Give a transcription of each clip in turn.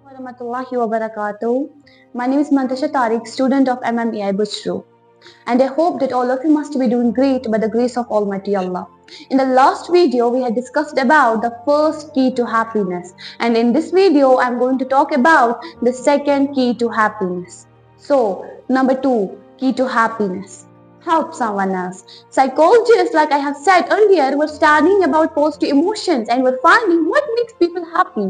Warahmatullahi wabarakatuh. My name is Mantasha Tariq, student of MMEI Bushru, and I hope that all of you must be doing great by the grace of Almighty Allah. In the last video, we had discussed about the first key to happiness, and in this video, I'm going to talk about the second key to happiness. So, number 2, key to happiness. Help someone else. Psychologists, like I have said earlier, were studying about positive emotions and were finding what makes people happy.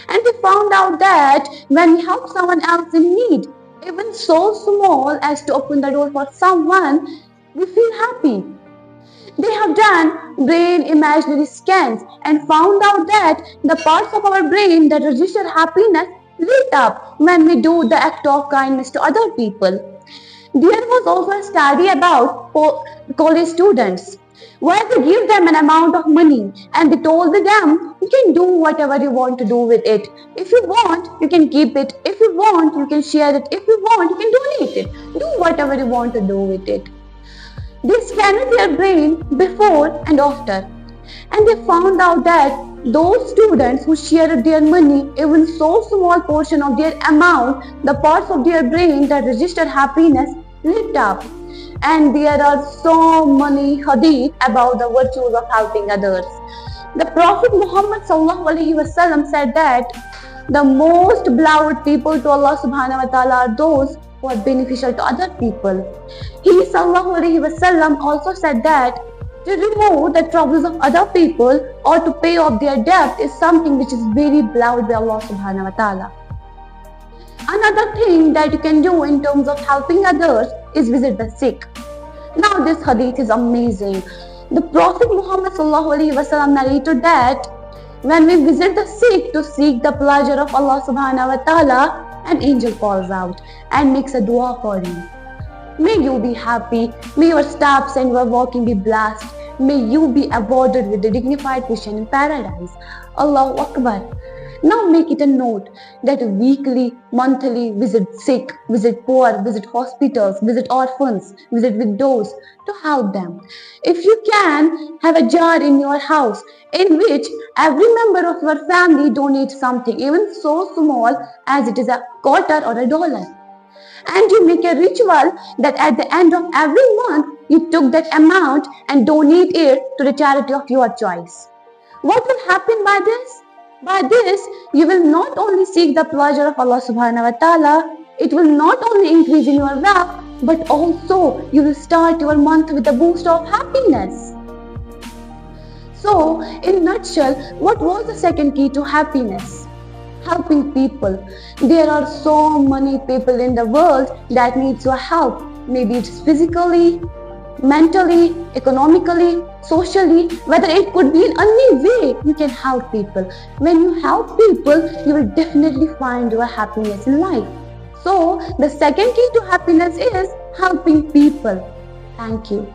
And they found out that when we help someone else in need, even so small as to open the door for someone, we feel happy. They have done brain imaginary scans and found out that the parts of our brain that register happiness lit up when we do the act of kindness to other people. There was also a study about college students where they give them an amount of money and they told them, you can do whatever you want to do with it. If you want, you can keep it. If you want, you can share it. If you want, you can donate it. Do whatever you want to do with it. They scanned their brain before and after, and they found out that those students who shared their money, even so small portion of their amount, the parts of their brain that registered happiness lit up. And there are so many hadith about the virtues of helping others. The Prophet Muhammad ﷺ said that the most beloved people to Allah subhanahu wa ta'ala are those who are beneficial to other people. He ﷺ also said that to remove the troubles of other people or to pay off their debt is something which is very beloved by Allah subhanahu wa ta'ala. Another thing that you can do in terms of helping others is visit the sick. Now this hadith is amazing. The Prophet Muhammad ﷺ narrated that when we visit the sick to seek the pleasure of Allah subhanahu wa ta'ala, an angel calls out and makes a dua for you. May you be happy, may your steps and your walking be blessed, may you be awarded with a dignified position in paradise. Allahu Akbar. Now make it a note that weekly, monthly visit sick, visit poor, visit hospitals, visit orphans, visit widows to help them. If you can, have a jar in your house in which every member of your family donates something, even so small as it is a quarter or $1. And you make a ritual that at the end of every month, you took that amount and donate it to the charity of your choice. What will happen by this? By this, you will not only seek the pleasure of Allah subhanahu wa ta'ala, it will not only increase in your wealth, but also you will start your month with a boost of happiness. So, in a nutshell, what was the second key to happiness? Helping people. There are so many people in the world that needs your help. Maybe it's physically, mentally, economically, socially, whether it could be in any way you can help people. When you help people, you will definitely find your happiness in life. So, the second key to happiness is helping people. Thank you.